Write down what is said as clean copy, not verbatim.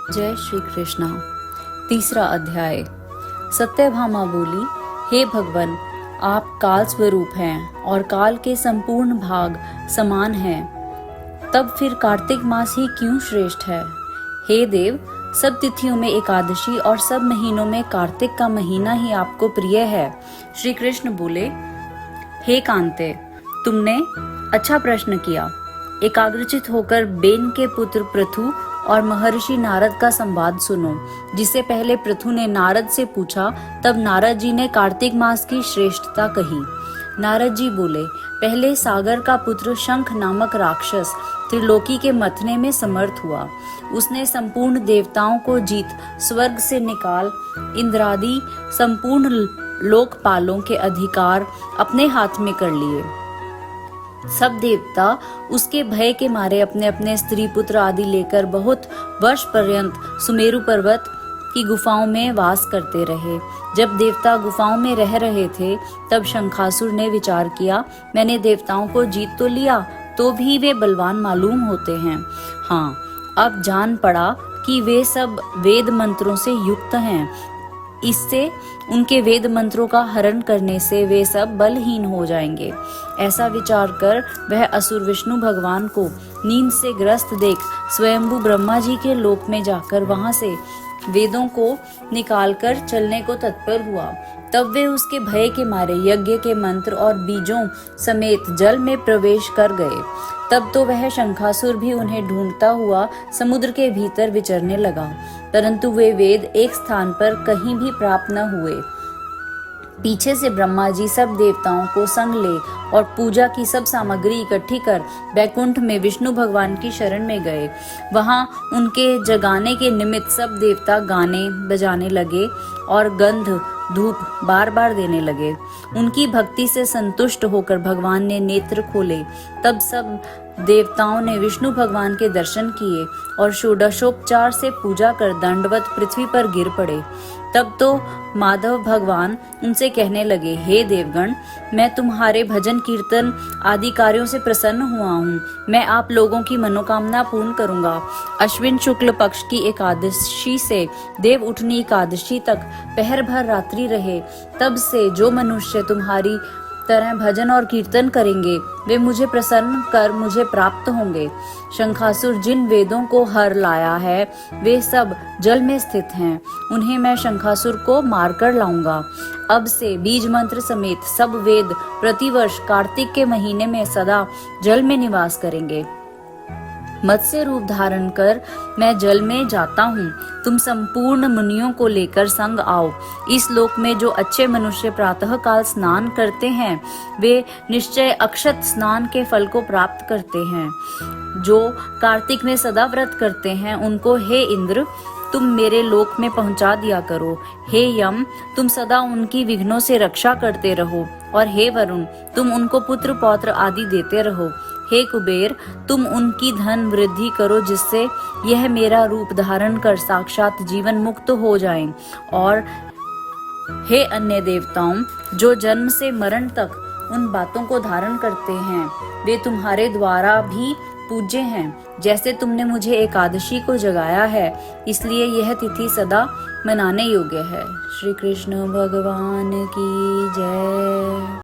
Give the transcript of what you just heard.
जय श्री कृष्णा। तीसरा अध्याय। सत्यभामा बोली, हे भगवान, आप काल स्वरूप हैं और काल के संपूर्ण भाग समान हैं। तब फिर कार्तिक मास ही क्यों श्रेष्ठ है? हे देव, सब तिथियों में एकादशी और सब महीनों में कार्तिक का महीना ही आपको प्रिय है। श्री कृष्ण बोले, हे कांते, तुमने अच्छा प्रश्न किया। एकाग्रचित होकर बेन के पुत्र पृथु और महर्षि नारद का संवाद सुनो। जिसे पहले पृथु ने नारद से पूछा, तब नारद जी ने कार्तिक मास की श्रेष्ठता कही। नारद जी बोले, पहले सागर का पुत्र शंख नामक राक्षस त्रिलोकी के मथने में समर्थ हुआ। उसने संपूर्ण देवताओं को जीत स्वर्ग से निकाल इंद्रादि संपूर्ण लोकपालों के अधिकार अपने हाथ में कर लिए। सब देवता उसके भय के मारे अपने अपने स्त्री पुत्र आदि लेकर बहुत वर्ष पर्यंत सुमेरु पर्वत की गुफाओं में वास करते रहे। जब देवता गुफाओं में रह रहे थे, तब शंखासुर ने विचार किया, मैंने देवताओं को जीत तो लिया, तो भी वे बलवान मालूम होते हैं। हाँ, अब जान पड़ा कि वे सब वेद मंत्रों से युक्त हैं। इससे उनके वेद मंत्रों का हरण करने से वे सब बलहीन हो जाएंगे। ऐसा विचार कर वह असुर विष्णु भगवान को नींद से ग्रस्त देख स्वयंभू ब्रह्मा जी के लोक में जाकर वहां से वेदों को निकालकर चलने को तत्पर हुआ। तब वे उसके भय के मारे यज्ञ के मंत्र और बीजों समेत जल में प्रवेश कर गए। तब तो वह शंखासुर भी उन्हें ढूंढता हुआ समुद्र के भीतर विचरने लगा, परंतु वे वेद एक स्थान पर कहीं भी प्राप्त न हुए। पीछे से ब्रह्मा जी सब देवताओं को संग ले और पूजा की सब सामग्री इकट्ठी कर बैकुंठ में विष्णु भगवान की शरण में गए। वहां उनके जगाने के निमित्त सब देवता गाने बजाने लगे और गंध धूप बार बार देने लगे। उनकी भक्ति से संतुष्ट होकर भगवान ने नेत्र खोले। तब सब देवताओं ने विष्णु भगवान के दर्शन किए और षोडशोपचार से पूजा कर दंडवत पृथ्वी पर गिर पड़े। तब तो माधव भगवान उनसे कहने लगे, हे देवगण, मैं तुम्हारे भजन कीर्तन आदि कार्यों से प्रसन्न हुआ हूँ। मैं आप लोगों की मनोकामना पूर्ण करूंगा। अश्विन शुक्ल पक्ष की एकादशी से देव उठनी एकादशी तक पहर भर रात्रि रहे। तब से जो मनुष्य तुम्हारी तरह भजन और कीर्तन करेंगे, वे मुझे प्रसन्न कर मुझे प्राप्त होंगे। शंखासुर जिन वेदों को हर लाया है, वे सब जल में स्थित हैं। उन्हें मैं शंखासुर को मारकर लाऊंगा। अब से बीज मंत्र समेत सब वेद प्रतिवर्ष कार्तिक के महीने में सदा जल में निवास करेंगे। मत्स्य रूप धारण कर मैं जल में जाता हूँ। तुम संपूर्ण मुनियों को लेकर संग आओ। इस लोक में जो अच्छे मनुष्य प्रातः काल स्नान करते हैं, वे निश्चय अक्षत स्नान के फल को प्राप्त करते हैं। जो कार्तिक में सदा व्रत करते हैं, उनको हे इंद्र, तुम मेरे लोक में पहुंचा दिया करो। हे यम, तुम सदा उनकी विघ्नों से रक्षा करते रहो। और हे वरुण, तुम उनको पुत्र पौत्र आदि देते रहो। हे कुबेर, तुम उनकी धन वृद्धि करो, जिससे यह मेरा रूप धारण कर साक्षात जीवन मुक्त हो जाएं। और हे अन्य देवताओं, जो जन्म से मरण तक उन बातों को धारण करते हैं, वे तुम्हारे द्वारा भी पूज्य हैं। जैसे तुमने मुझे एकादशी को जगाया है, इसलिए यह तिथि सदा मनाने योग्य है। श्री कृष्ण भगवान की जय।